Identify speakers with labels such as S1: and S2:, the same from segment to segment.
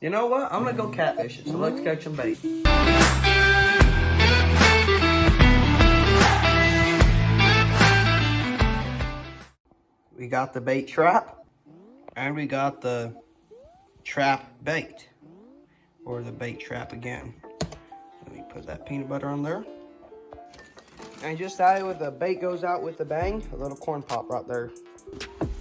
S1: You know what? I'm gonna go catfishing, so let's catch some bait. We got the bait trap, and we got the trap bait, or the bait trap again. Let me put that peanut butter on there. And just that way the bait goes out with a bang, a little corn pop right there.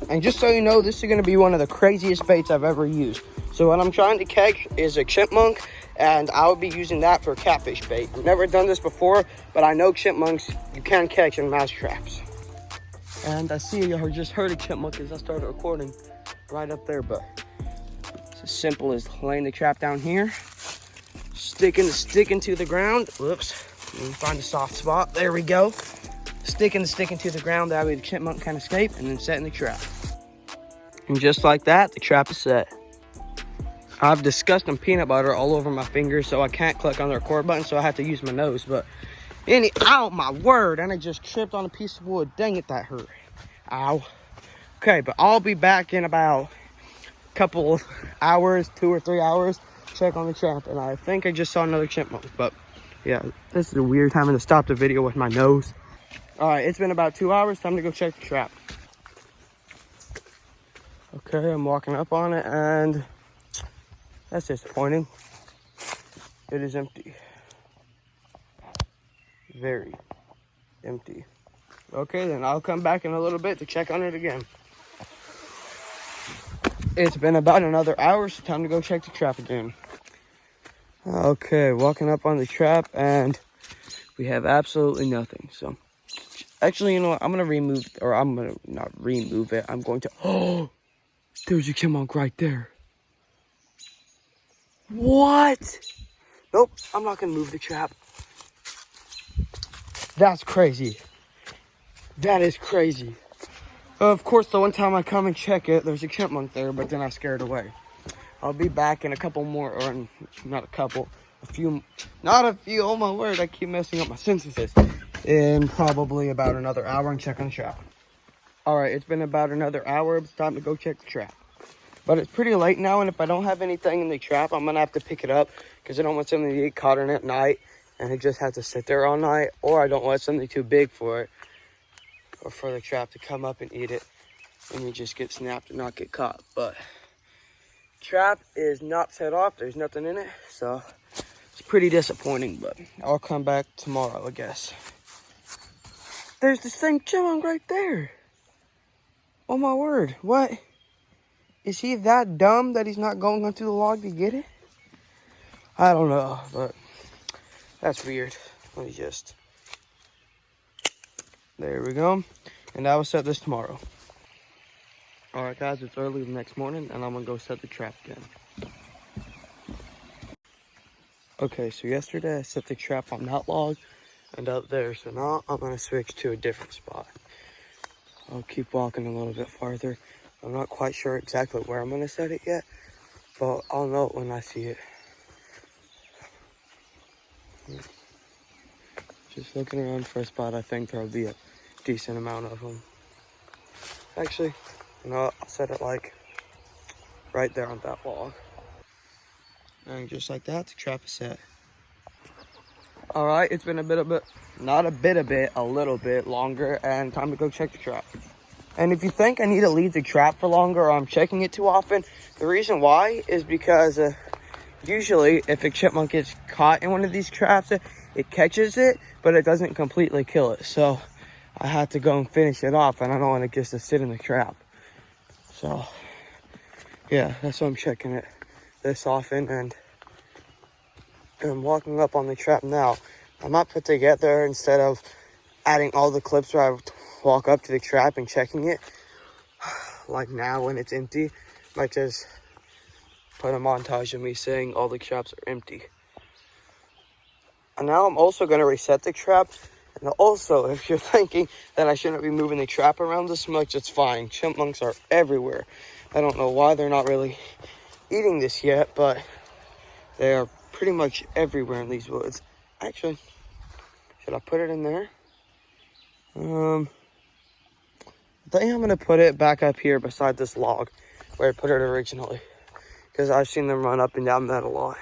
S1: And just so you know, this is gonna be one of the craziest baits I've ever used. So what I'm trying to catch is a chipmunk, and I'll be using that for catfish bait. I've never done this before, but I know chipmunks you can catch in mouse traps. And I see you just heard a chipmunk as I started recording right up there, but it's as simple as laying the trap down here, sticking to the ground. Whoops, let me find a soft spot. There we go. Sticking to the ground, that way the chipmunk can escape, and then setting the trap. And just like that, the trap is set. I have disgusting peanut butter all over my fingers, so I can't click on the record button, so I have to use my nose. But ow, my word, and I just tripped on a piece of wood. Dang it, that hurt. Ow. Okay, but I'll be back in about a couple of hours, 2 or 3 hours, check on the trap. And I think I just saw another chipmunk, but yeah, this is weird having to stop the video with my nose. All right, it's been about 2 hours, time to go check the trap. Okay, I'm walking up on it, and that's disappointing. It is empty. Very empty. Okay, then I'll come back in a little bit to check on it again. It's been about another hour, so time to go check the trap again. Okay, walking up on the trap, and we have absolutely nothing. So, actually, you know what? I'm gonna remove, or I'm gonna not remove it. I'm going to. Oh, there's a chipmunk right there. What? Nope, I'm not gonna move the trap. That's crazy. That is crazy. Of course, the one time I come and check it, there's a chipmunk there, but then I scared away. I'll be back in a couple more, or not a couple, a few, not a few, oh my word, I keep messing up my sentences. In probably about another hour and check on the trap. All right, it's been about another hour. It's time to go check the trap. But it's pretty late now, and if I don't have anything in the trap, I'm gonna have to pick it up because I don't want something to get caught in at night and it just has to sit there all night, or I don't want something too big for it, or for the trap to come up and eat it and you just get snapped and not get caught. But trap is not set off, there's nothing in it, so it's pretty disappointing, but I'll come back tomorrow, I guess. There's the same chipmunk right there. Oh my word, what? Is he that dumb that he's not going onto the log to get it? I don't know, but that's weird. Let me just... There we go. And I will set this tomorrow. Alright guys, it's early the next morning and I'm gonna go set the trap again. Okay, so yesterday I set the trap on that log and up there. So now I'm gonna switch to a different spot. I'll keep walking a little bit farther. I'm not quite sure exactly where I'm gonna set it yet, but I'll know it when I see it. Just looking around for a spot, I think there'll be a decent amount of them. Actually, you know, I'll set it like right there on that log. And just like that, the trap is set. All right, it's been a little bit longer, and time to go check the trap. And if you think I need to leave the trap for longer or I'm checking it too often, the reason why is because usually if a chipmunk gets caught in one of these traps, it catches it, but it doesn't completely kill it. So I had to go and finish it off, and I don't want it just to sit in the trap. So yeah, that's why I'm checking it this often. And I'm walking up on the trap now. I might put together, instead of adding all the clips where I walk up to the trap and checking it, like now when it's empty, might just put a montage of me saying all the traps are empty. And now I'm also going to reset the trap. And also, if you're thinking that I shouldn't be moving the trap around this much, it's fine. Chipmunks are everywhere. I don't know why they're not really eating this yet, but they are pretty much everywhere in these woods. Actually, should I put it in there? I think I'm going to put it back up here beside this log where I put it originally. because I've seen them run up and down that a lot.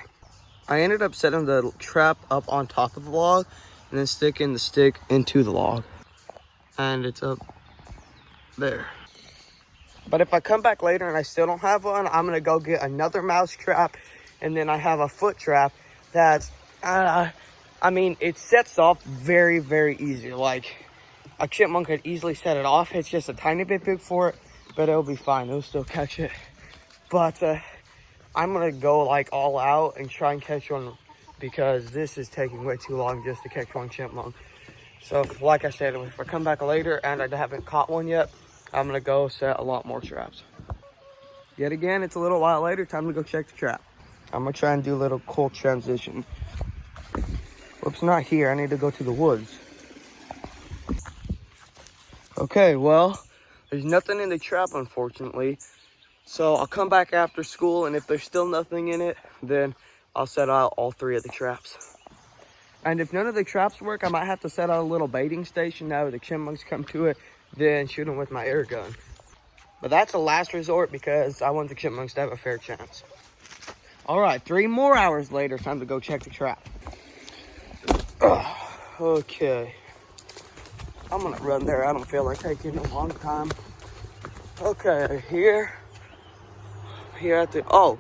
S1: I ended up setting the trap up on top of the log and then sticking the stick into the log. And it's up there. But if I come back later and I still don't have one, I'm gonna go get another mouse trap, and then I have a foot trap that's, I mean, it sets off very, very easy. Like, a chipmunk could easily set it off. It's just a tiny bit big for it, but it'll be fine. It'll still catch it. But I'm gonna go like all out and try and catch one, because this is taking way too long just to catch one chipmunk. So like I said, if I come back later and I haven't caught one yet, I'm gonna go set a lot more traps. Yet again, it's a little while later, time to go check the trap. I'm gonna try and do a little cool transition. Whoops, not here, I need to go to the woods. Okay, well, there's nothing in the trap, unfortunately. So I'll come back after school, and if there's still nothing in it, then I'll set out all 3 of the traps. And if none of the traps work, I might have to set out a little baiting station now that the chipmunks come to it, then shoot them with my air gun. But that's a last resort because I want the chipmunks to have a fair chance. All right, 3 more hours later, time to go check the trap. Okay. I'm gonna run there. I don't feel like taking a long time. Okay, here at the, oh,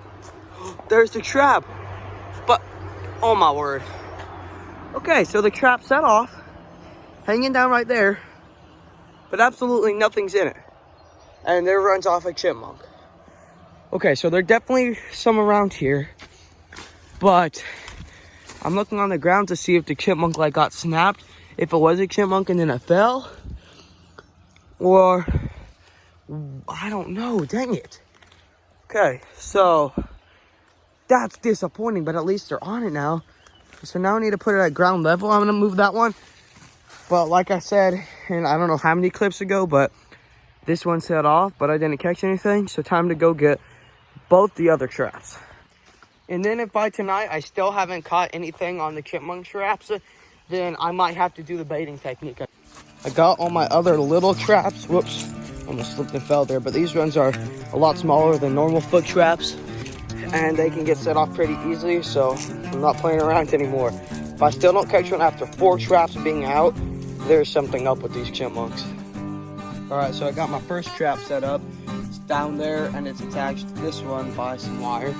S1: there's the trap. But, oh my word. Okay, so the trap set off, hanging down right there, but absolutely nothing's in it. And there runs off a chipmunk. Okay, so there are definitely some around here, but I'm looking on the ground to see if the chipmunk like got snapped, if it was a chipmunk and then it fell, or I don't know, dang it. Okay, so that's disappointing, but at least they're on it now. So now I need to put it at ground level. I'm gonna move that one. But like I said, and I don't know how many clips ago, but this one set off, but I didn't catch anything. So time to go get both the other traps. And then if by tonight I still haven't caught anything on the chipmunk traps, then I might have to do the baiting technique. I got all my other little traps. Whoops, almost slipped and fell there. But these ones are a lot smaller than normal foot traps, and they can get set off pretty easily, so I'm not playing around anymore. If I still don't catch one after 4 traps being out, there's something up with these chipmunks. All right, so I got my first trap set up. It's down there, and it's attached to this one by some wire.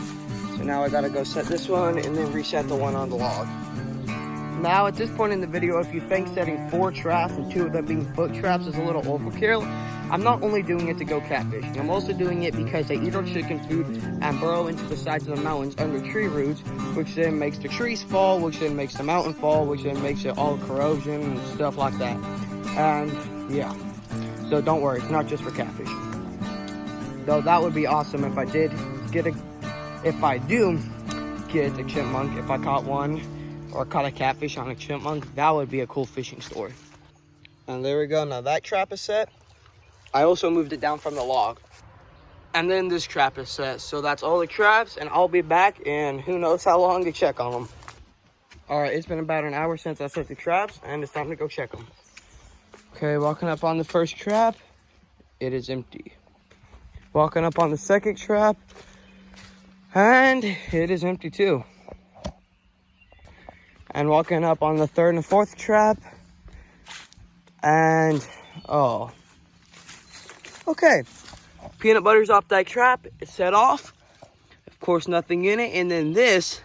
S1: So now I gotta go set this one and then reset the one on the log. Now, at this point in the video, if you think setting 4 traps and 2 of them being foot traps is a little overkill, I'm not only doing it to go catfishing. I'm also doing it because they eat our chicken food and burrow into the sides of the mountains under tree roots, which then makes the trees fall, which then makes the mountain fall, which then makes it all corrosion and stuff like that. And yeah, so don't worry, it's not just for catfishing. Though that would be awesome if I do get a chipmunk, if I caught one, or caught a catfish on a chipmunk, that would be a cool fishing story. And there we go, now that trap is set. I also moved it down from the log. And then this trap is set. So that's all the traps, and I'll be back in who knows how long to check on them. All right, it's been about an hour since I set the traps, and it's time to go check them. Okay, walking up on the first trap, it is empty. Walking up on the second trap, and it is empty too. And walking up on the third and fourth trap, and oh, okay. Peanut butter's off that trap, it's set off. Of course, nothing in it. And then this,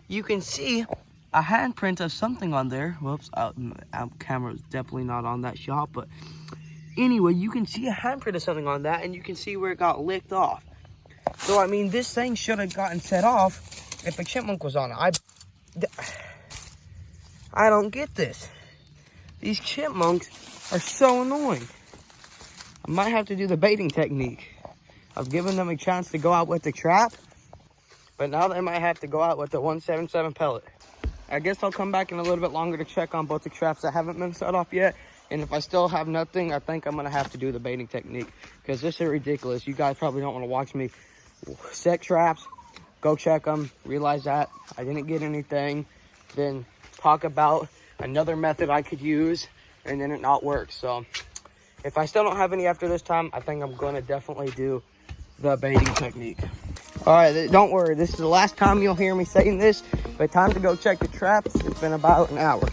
S1: you can see a handprint of something on there. Whoops, camera's definitely not on that shot, but anyway, you can see a handprint of something on that, and you can see where it got licked off. So I mean, this thing should have gotten set off if a chipmunk was on it. I don't get this. These chipmunks are so annoying. I might have to do the baiting technique. I've given them a chance to go out with the trap, but now they might have to go out with the 177 pellet. I guess I'll come back in a little bit longer to check on both the traps that haven't been set off yet. And if I still have nothing, I think I'm gonna have to do the baiting technique, because this is ridiculous. You guys probably don't want to watch me set traps, go check them, realize that I didn't get anything, then talk about another method I could use, and then it not work. So if I still don't have any after this time, I think I'm gonna definitely do the baiting technique. All right, don't worry. This is the last time you'll hear me saying this, but time to go check the traps. It's been about an hour.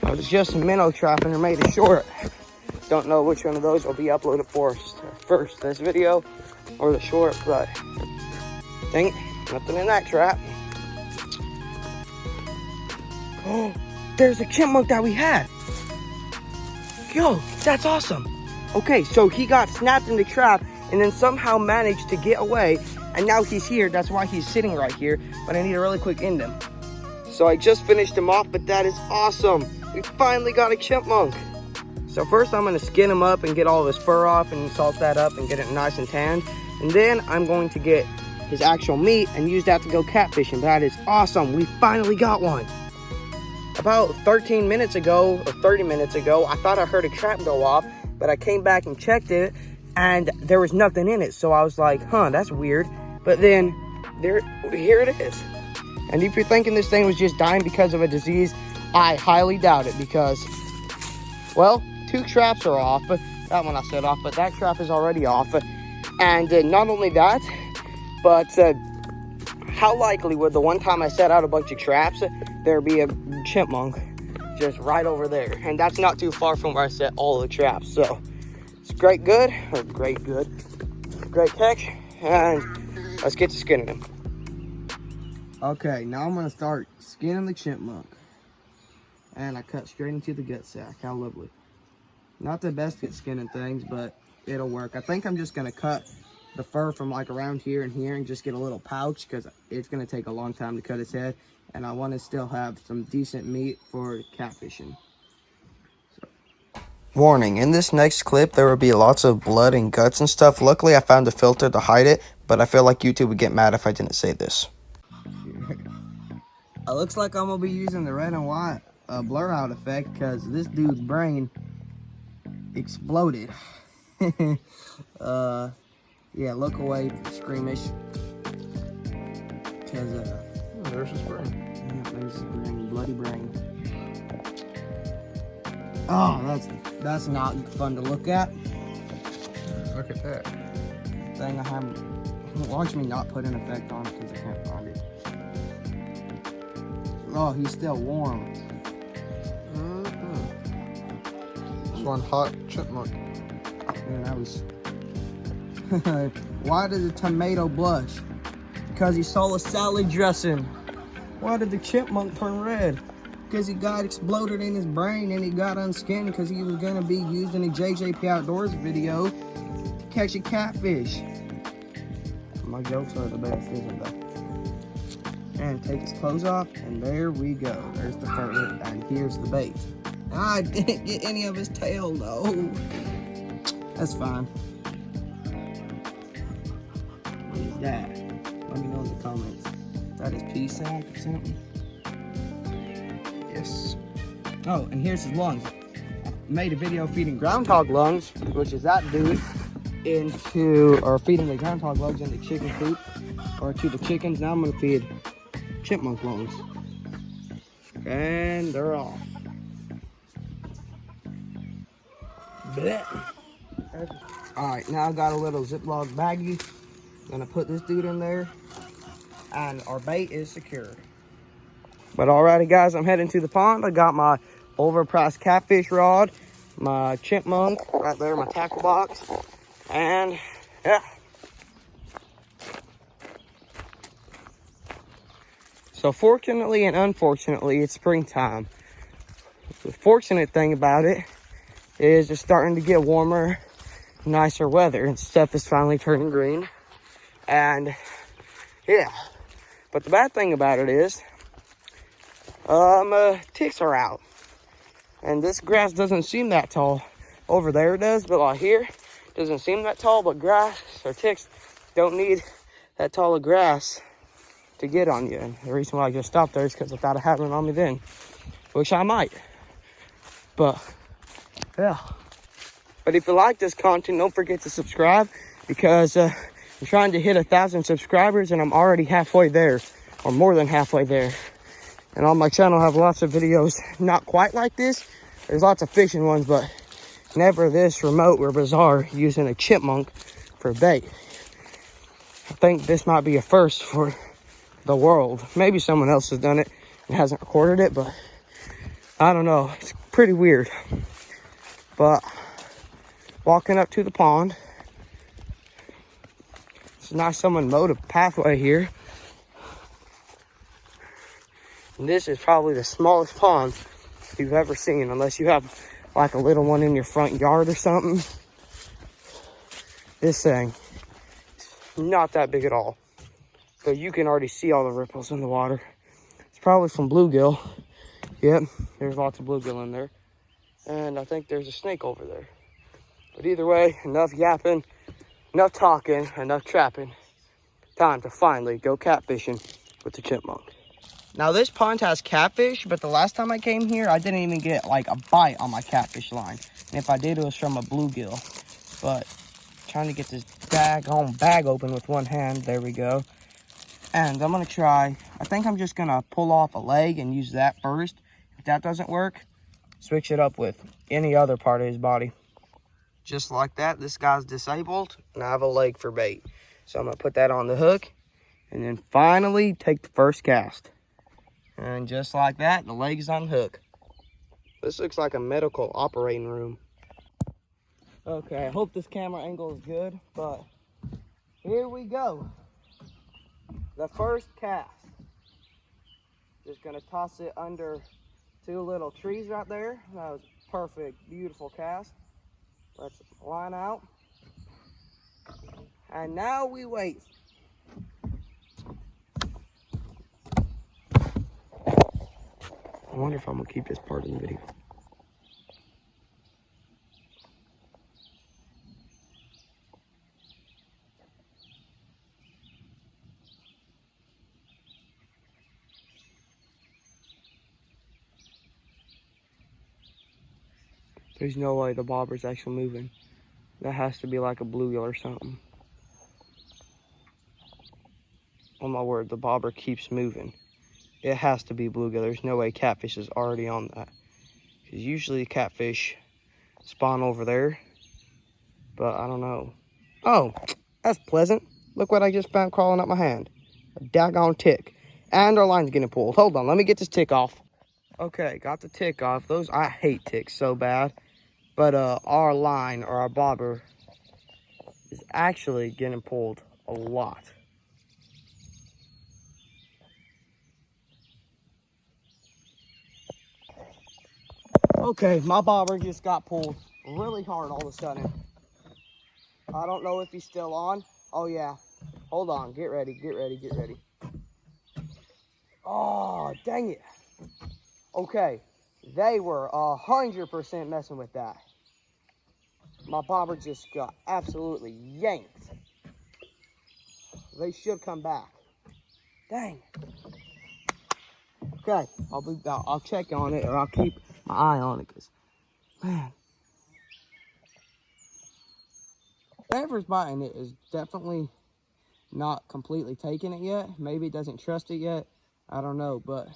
S1: I was just minnow trapping or made it short. Don't know which one of those will be uploaded first, this video or the short, but dang it, nothing in that trap. Oh, there's a chipmunk that we had. Yo, that's awesome. Okay, so he got snapped in the trap and then somehow managed to get away, and now he's here. That's why he's sitting right here, but I need to really quick end him. So I just finished him off, but that is awesome. We finally got a chipmunk. So first I'm gonna skin him up and get all of his fur off and salt that up and get it nice and tanned. And then I'm going to get his actual meat and use that to go catfishing. That is awesome. We finally got one. About 13 minutes ago or 30 minutes ago, I thought I heard a trap go off, but I came back and checked it and there was nothing in it. So I was like, huh, that's weird. But then here it is. And if you're thinking this thing was just dying because of a disease, I highly doubt it, because, well, 2 traps are off. That one I set off, but that trap is already off. And not only that, but how likely would the one time I set out a bunch of traps, there be a chipmunk just right over there? And that's not too far from where I set all the traps. So it's great catch, and let's get to skinning him. Okay, now I'm gonna start skinning the chipmunk. And I cut straight into the gut sack. How lovely. Not the best at skinning things, but it'll work. I think I'm just gonna cut the fur from like around here and just get a little pouch, because it's gonna take a long time to cut its head, and I want to still have some decent meat for catfishing. Warning, in this next clip there will be lots of blood and guts and stuff. Luckily I found a filter to hide it, but I feel like YouTube would get mad if I didn't say this. It looks like I'm gonna be using the red and white blur out effect, because this dude's brain exploded. Yeah, look away, squeamish. Because
S2: there's his brain.
S1: Yeah, there's his brain, bloody brain. Oh, that's not fun to look at.
S2: Look at that
S1: thing. I haven't. Watch me not put an effect on it because I can't find it. Oh, he's still warm.
S2: This one hot chipmunk.
S1: Man, that was. Why did the tomato blush? Because he saw a salad dressing. Why did the chipmunk turn red? Because he got exploded in his brain and he got unskinned because he was going to be used in a JJP Outdoors video to catch a catfish. My jokes are the best, isn't they? And take his clothes off, and there we go. There's the fur, and here's the bait. I didn't get any of his tail, though. That's fine. What is that? Let me know in the comments. That is pea sack or something?
S2: Yes.
S1: Oh, and here's his lungs. I made a video feeding groundhog lungs, which is that dude, or feeding the groundhog lungs in the chicken coop, or to the chickens. Now I'm gonna feed chipmunk lungs. And they're off. Blech. Alright, now I got a little Ziploc baggie. Gonna put this dude in there, and our bait is secured. But alrighty guys, I'm heading to the pond. I got my overpriced catfish rod, my chipmunk right there, my tackle box, and yeah. So fortunately and unfortunately, it's springtime. The fortunate thing about it is it's starting to get warmer, nicer weather, and stuff is finally turning green. And yeah, but the bad thing about it is ticks are out, and this grass doesn't seem that tall. Over there it does, but like here it doesn't seem that tall. But grass or ticks don't need that tall of grass to get on you, and the reason why I just stopped there is because I thought I had one on me then, which I might. But yeah, but if you like this content, don't forget to subscribe, because I'm trying to hit 1,000 subscribers and I'm already halfway there, or more than halfway there. And on my channel I have lots of videos not quite like this. There's lots of fishing ones, but never this remote or bizarre using a chipmunk for bait. I think this might be a first for the world. Maybe someone else has done it and hasn't recorded it, but I don't know. It's pretty weird. But walking up to the pond. It's nice someone mowed a pathway here. And this is probably the smallest pond you've ever seen, unless you have like a little one in your front yard or something. This thing is not that big at all. But you can already see all the ripples in the water. It's probably some bluegill. Yep, there's lots of bluegill in there. And I think there's a snake over there. But either way, enough yapping, enough talking, enough trapping. Time to finally go catfishing with the Chipmunk. Now this pond has catfish, but the last time I came here, I didn't even get like a bite on my catfish line. And if I did, it was from a bluegill. But trying to get this daggone bag open with one hand. There we go. And I'm gonna try, I think I'm just gonna pull off a leg and use that first. If that doesn't work, switch it up with any other part of his body. Just like that, this guy's disabled and I have a leg for bait. So I'm gonna put that on the hook and then finally take the first cast. And just like that, the leg is on the hook. This looks like a medical operating room. Okay, I hope this camera angle is good, but here we go. The first cast. Just gonna toss it under two little trees right there. That was perfect, beautiful cast. Let's line out. And now we wait. I wonder if I'm gonna keep this part in the video. There's no way the bobber's actually moving. That has to be like a bluegill or something. Oh my word, the bobber keeps moving. It has to be bluegill. There's no way catfish is already on that. Because usually catfish spawn over there. But I don't know. Oh, that's pleasant. Look what I just found crawling up my hand. A daggone tick. And our line's getting pulled. Hold on, let me get this tick off. Okay, got the tick off. I hate ticks so bad. But our line, or our bobber, is actually getting pulled a lot. Okay, my bobber just got pulled really hard all of a sudden. I don't know if he's still on. Oh yeah, hold on, get ready, get ready, get ready. Oh, dang it. Okay, they were 100% messing with that. My bobber just got absolutely yanked. They should come back. Dang. Okay, I'll check on it, or I'll keep my eye on it, because, man, whoever's biting it is definitely not completely taking it yet. Maybe it doesn't trust it yet. I don't know, but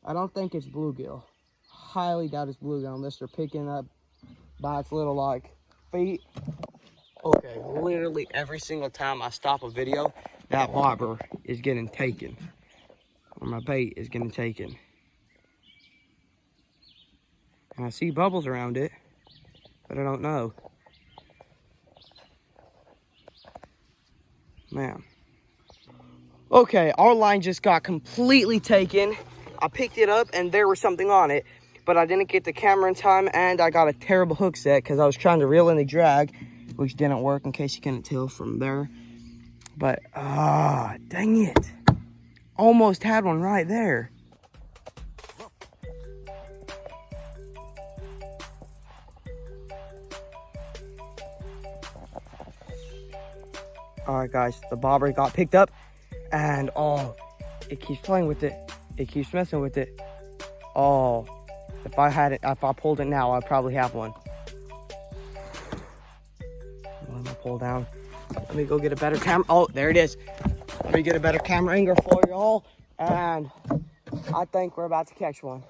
S1: I don't think it's bluegill. Highly doubt it's bluegill unless they're picking up by its little, like, feet. Okay, literally every single time I stop a video, that bobber is getting taken. Or my bait is getting taken. And I see bubbles around it, but I don't know. Man. Okay, our line just got completely taken. I picked it up and there was something on it, but I didn't get the camera in time and I got a terrible hook set because I was trying to reel in the drag, which didn't work in case you couldn't tell from there. But, dang it. Almost had one right there. All right, guys, the bobber got picked up and, oh, it keeps playing with it. It keeps messing with it. Oh, if I pulled it now, I'd probably have one. Let me pull down. Let me go get a better camera. Oh, there it is. Let me get a better camera angle for y'all. And I think we're about to catch one.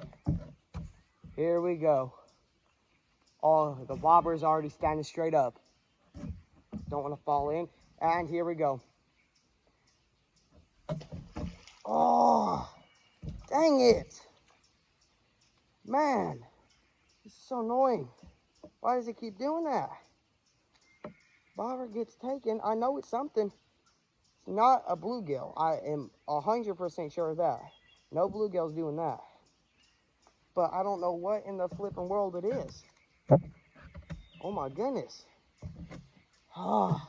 S1: Here we go. Oh, the bobber is already standing straight up. Don't want to fall in. And here we go. Dang it. Man, this is so annoying. Why does it keep doing that? Bobber gets taken. I know it's something. It's not a bluegill. I am 100% sure of that. No bluegill's doing that. But I don't know what in the flipping world it is. Oh my goodness. Ah,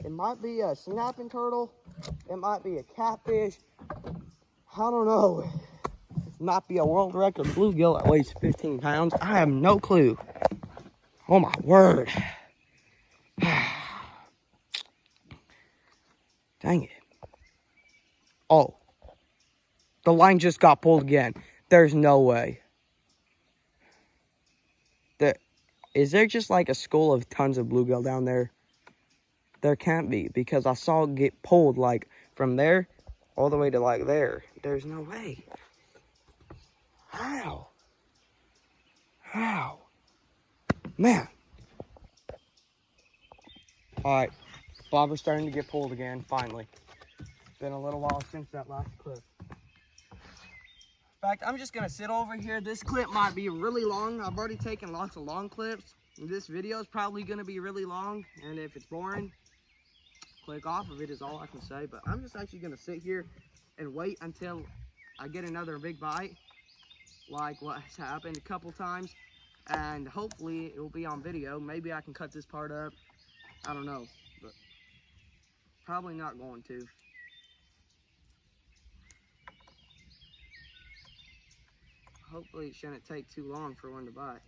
S1: it might be a snapping turtle. It might be a catfish. I don't know. It might be a world record bluegill that weighs 15 pounds. I have no clue. Oh my word. Dang it. Oh. The line just got pulled again. There's no way. Is there just like a school of tons of bluegill down there? There can't be, because I saw it get pulled like from there all the way to like there. There's no way. How? How? Man. Alright. Bobber's starting to get pulled again, finally. It's been a little while since that last clip. In fact, I'm just gonna sit over here. This clip might be really long. I've already taken lots of long clips. And this video is probably gonna be really long. And if it's boring, click off of it is all I can say. But I'm just actually gonna sit here and wait until I get another big bite, like what has happened a couple times. And hopefully it will be on video. Maybe I can cut this part up. I don't know, but probably not going to. Hopefully it shouldn't take too long for one to bite.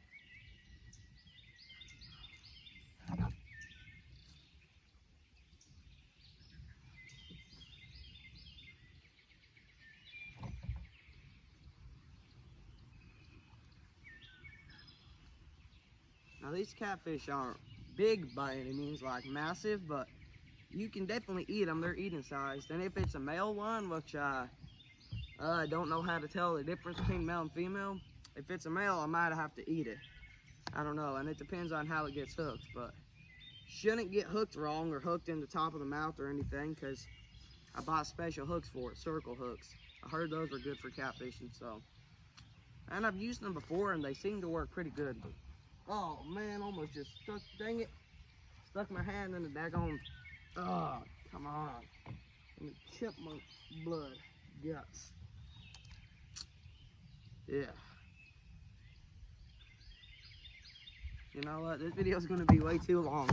S1: Now these catfish aren't big by any means, like massive, but you can definitely eat them. They're eating sized. And if it's a male one, which I don't know how to tell the difference between male and female. If it's a male, I might have to eat it. I don't know, and it depends on how it gets hooked, but shouldn't get hooked wrong or hooked in the top of the mouth or anything, because I bought special hooks for it, circle hooks. I heard those are good for catfishing, so. And I've used them before, and they seem to work pretty good. But, oh man, almost just stuck, dang it. Stuck my hand in the daggone, oh, come on. And the chipmunk blood guts. Yeah. You know what? This video is going to be way too long.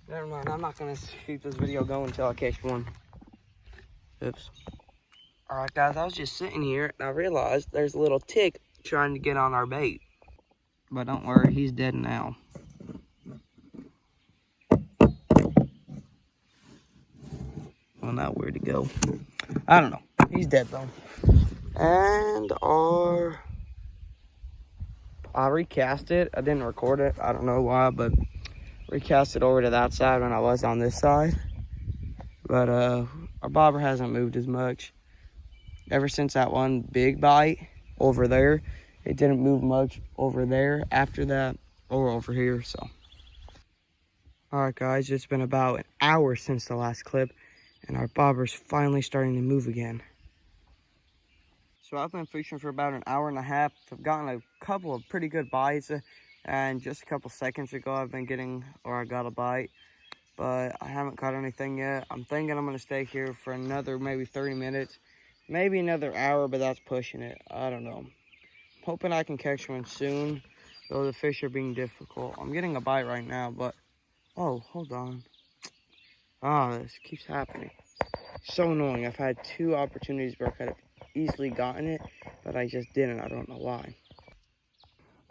S1: Never mind. I'm not going to keep this video going until I catch one. Oops. Alright, guys. I was just sitting here and I realized there's a little tick trying to get on our bait. But don't worry. He's dead now. Well, now where'd he go? I don't know. He's dead though. And I recast it. I didn't record it. I don't know why, but recast it over to that side when I was on this side. But our bobber hasn't moved as much. Ever since that one big bite over there, it didn't move much over there after that or over here, so. Alright guys, it's been about an hour since the last clip, and our bobber's finally starting to move again. So I've been fishing for about an hour and a half. I've gotten a couple of pretty good bites, and just a couple seconds ago I got a bite, but I haven't caught anything yet. I'm thinking I'm gonna stay here for another maybe 30 minutes, maybe another hour, but that's pushing it. I don't know. I'm hoping I can catch one soon, though the fish are being difficult. I'm getting a bite right now, but, oh, hold on. Ah, this keeps happening. So annoying. I've had 2 opportunities where I could have easily gotten it, but I just didn't. I don't know why.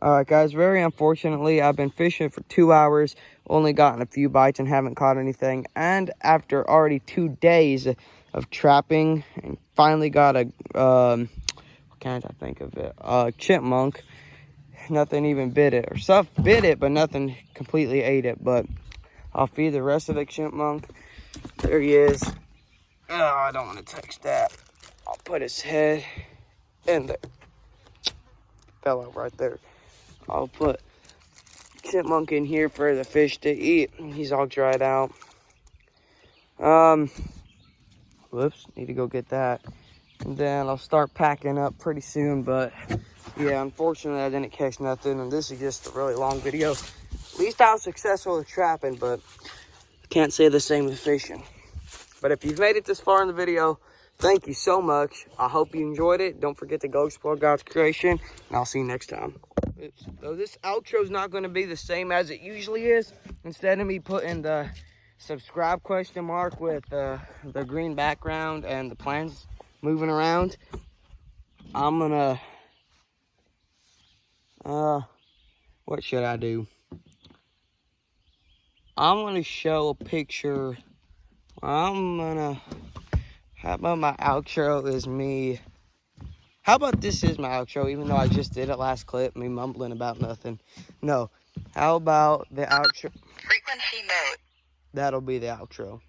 S1: Alright guys, very unfortunately, I've been fishing for 2 hours, only gotten a few bites and haven't caught anything. And after already 2 days of trapping, and finally got a, what can't I think of it? Chipmunk. Nothing even bit it, or stuff bit it, but nothing completely ate it. But I'll feed the rest of the chipmunk. There he is. Oh, I don't want to touch that. I'll put his head in there. Fell out right there. I'll put chipmunk in here for the fish to eat. He's all dried out. Whoops, need to go get that. And then I'll start packing up pretty soon. But yeah, unfortunately I didn't catch nothing. And this is just a really long video. At least I was successful with trapping, but I can't say the same with fishing. But if you've made it this far in the video, thank you so much. I hope you enjoyed it. Don't forget to go explore God's creation. And I'll see you next time. So this outro is not going to be the same as it usually is. Instead of me putting the subscribe question mark with the green background and the plants moving around, I'm gonna what should I do? I'm gonna show a picture. How about my outro is me? How about this is my outro, even though I just did it last clip, me mumbling about nothing. No, how about the outro?
S3: Frequency mode.
S1: That'll be the outro.